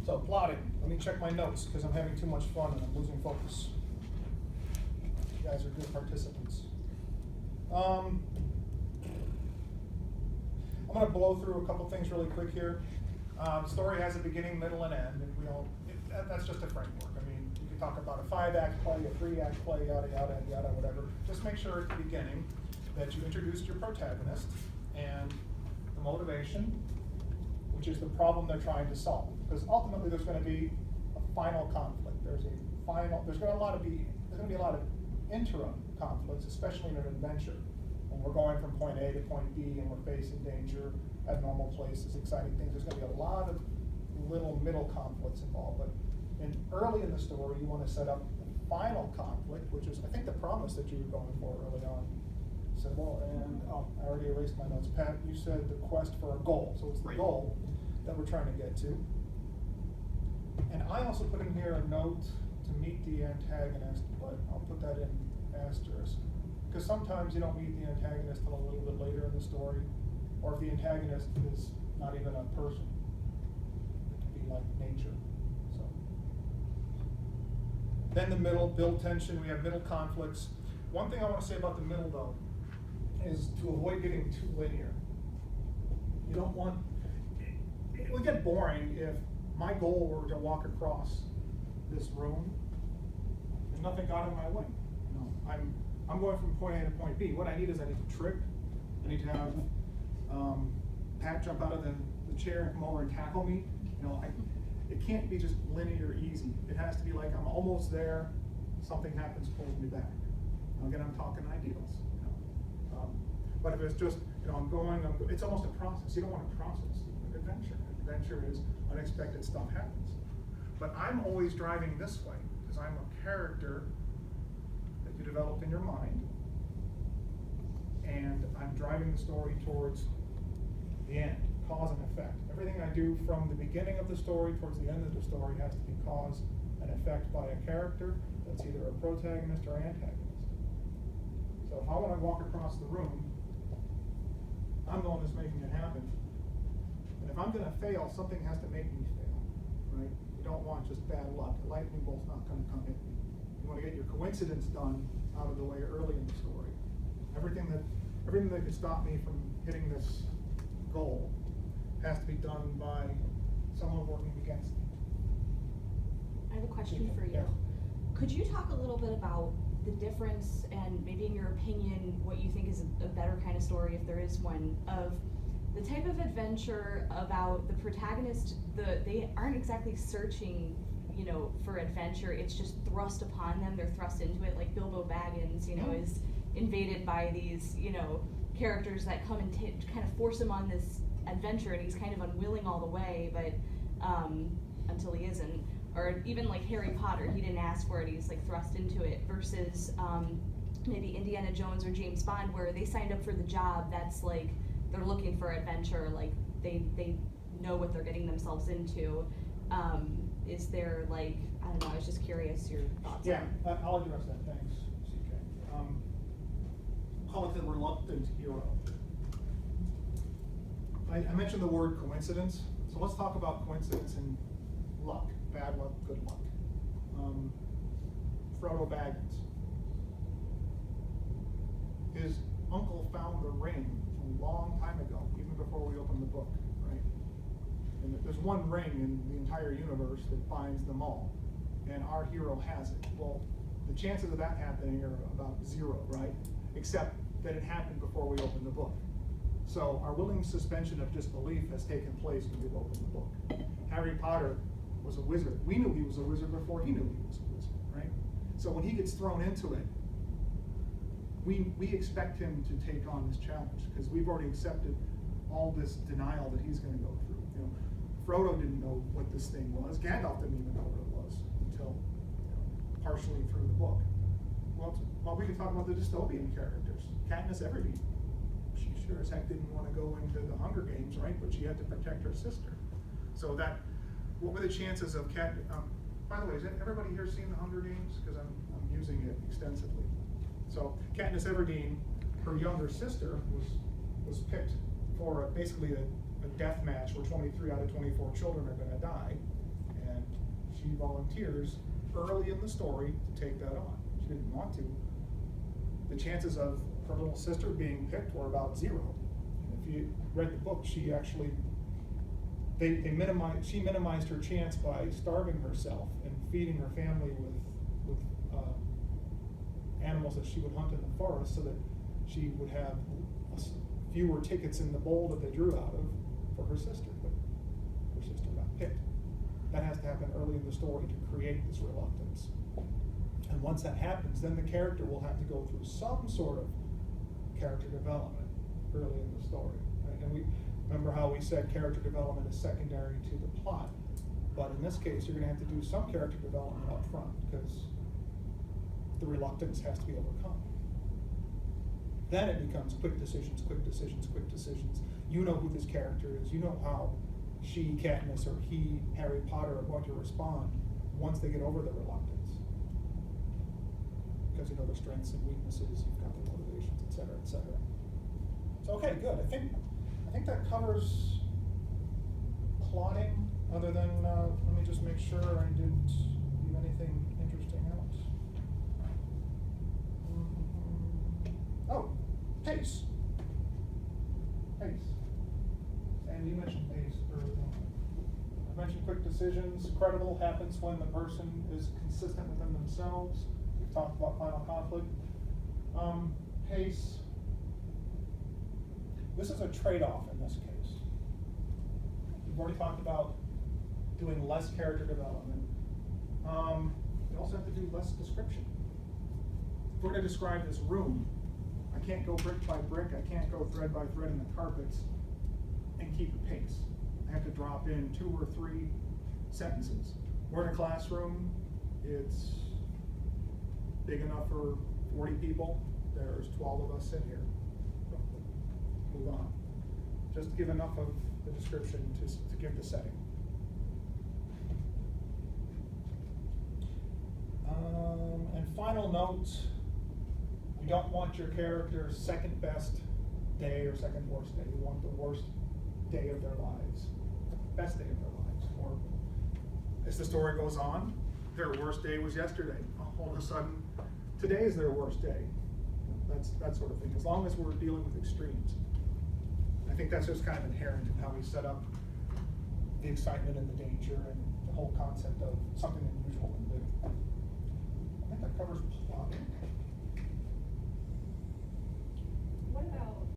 So plotting, let me check my notes, because I'm having too much fun and I'm losing focus. You guys are good participants. I'm gonna blow through a couple things really quick here. Story has a beginning, middle, and end, and that's just a framework. I mean, you can talk about a 5-act play, a 3-act play, yada, yada, yada, whatever. Just make sure at the beginning that you introduced your protagonist and the motivation, which is the problem they're trying to solve. Because ultimately there's gonna be a final conflict. There's gonna be a lot of interim conflicts, especially in an adventure. When we're going from point A to point B and we're facing danger, abnormal places, exciting things, there's gonna be a lot of little middle conflicts involved. But early in the story, you wanna set up the final conflict, which is, I think, the promise that you were going for early on. Symbol, and I already erased my notes. Pat, you said the quest for a goal, so it's the goal that we're trying to get to. And I also put in here a note to meet the antagonist, but I'll put that in asterisk. Because sometimes you don't meet the antagonist until a little bit later in the story, or if the antagonist is not even a person. It can be like nature. So. Then the middle, build tension, we have middle conflicts. One thing I want to say about the middle though, is to avoid getting too linear. You don't want, it would get boring if my goal were to walk across this room and nothing got in my way. No, I'm going from point A to point B. What I need is I need to trip. I need to have Pat jump out of the chair and come over and tackle me. You know, it can't be just linear easy. It has to be like I'm almost there, something happens, pulls me back. Again, I'm talking ideals. But if it's just, it's almost a process. You don't want to process an adventure. An adventure is unexpected stuff happens. But I'm always driving this way, because I'm a character that you developed in your mind, and I'm driving the story towards the end, cause and effect. Everything I do from the beginning of the story towards the end of the story has to be cause and effect by a character that's either a protagonist or antagonist. So if I want to walk across the room, I'm the one that's making it happen. And if I'm going to fail, something has to make me fail, right? You don't want just bad luck. The lightning bolt's not going to come hit me. You want to get your coincidence done out of the way early in the story. Everything that could stop me from hitting this goal has to be done by someone working against me. I have a question for you. Yeah. Could you talk a little bit about the difference, and maybe in your opinion, what you think is a better kind of story, if there is one, of the type of adventure about the protagonist, they aren't exactly searching, for adventure, it's just thrust upon them, they're thrust into it, like Bilbo Baggins, is invaded by these, characters that come and kind of force him on this adventure, and he's kind of unwilling all the way, but until he isn't. Or even like Harry Potter, he didn't ask for it, he's like thrust into it, versus maybe Indiana Jones or James Bond, where they signed up for the job that's like, they're looking for adventure, like they know what they're getting themselves into. Is there like, I don't know, I was just curious your thoughts Yeah, on. I'll address that, thanks, CK. Call it the reluctant hero. I mentioned the word coincidence, so let's talk about coincidence and luck. Bad luck, good luck. Frodo Baggins. His uncle found the ring a long time ago, even before we opened the book, right? And there's one ring in the entire universe that binds them all, and our hero has it. Well, the chances of that happening are about 0, right? Except that it happened before we opened the book. So our willing suspension of disbelief has taken place when we've opened the book. Harry Potter was a wizard. We knew he was a wizard before he knew he was a wizard, right? So when he gets thrown into it, we expect him to take on this challenge, because we've already accepted all this denial that he's going to go through. Frodo didn't know what this thing was. Gandalf didn't even know what it was until partially through the book. Well, we could talk about the dystopian characters. Katniss Everdeen. She sure as heck didn't want to go into the Hunger Games, right? But she had to protect her sister. So what were the chances of by the way, has everybody here seen the Hunger Games? Because I'm using it extensively. So Katniss Everdeen, her younger sister, was picked for basically a death match where 23 out of 24 children are going to die. she volunteers early in the story to take that on. She didn't want to. The chances of her little sister being picked were about 0. And if you read the book, she actually, she minimized her chance by starving herself and feeding her family with animals that she would hunt in the forest, so that she would have fewer tickets in the bowl that they drew out of for her sister. But her sister got picked. That has to happen early in the story to create this reluctance. And once that happens, then the character will have to go through some sort of character development early in the story. Right? And we remember how we said character development is secondary to the plot. But in this case, you're going to have to do some character development up front, because the reluctance has to be overcome. Then it becomes quick decisions, quick decisions, quick decisions. You know who this character is. You know how she, Katniss, or he, Harry Potter, are going to respond once they get over the reluctance. Because you know their strengths and weaknesses, you've got their motivations, et cetera, et cetera. So, okay, good. I think that covers plotting, other than, let me just make sure I didn't leave anything interesting out. Oh, pace. Pace. And you mentioned pace earlier on. I mentioned quick decisions. Credible happens when the person is consistent within themselves. We've talked about final conflict. Pace. This is a trade-off in this case. We've already talked about doing less character development. You also have to do less description. If we're going to describe this room, I can't go brick by brick, I can't go thread by thread in the carpets and keep a pace. I have to drop in 2 or 3 sentences. We're in a classroom, it's big enough for 40 people, there's 12 of us sit here. Move on. Just give enough of the description to give the setting. And final notes. You don't want your character's second best day or second worst day. You want the worst day of their lives, best day of their lives. Or as the story goes on, their worst day was yesterday. All of a sudden, today is their worst day. That's that sort of thing. As long as we're dealing with extremes. I think that's just kind of inherent in how we set up the excitement and the danger and the whole concept of something unusual and new. I think that covers plotting.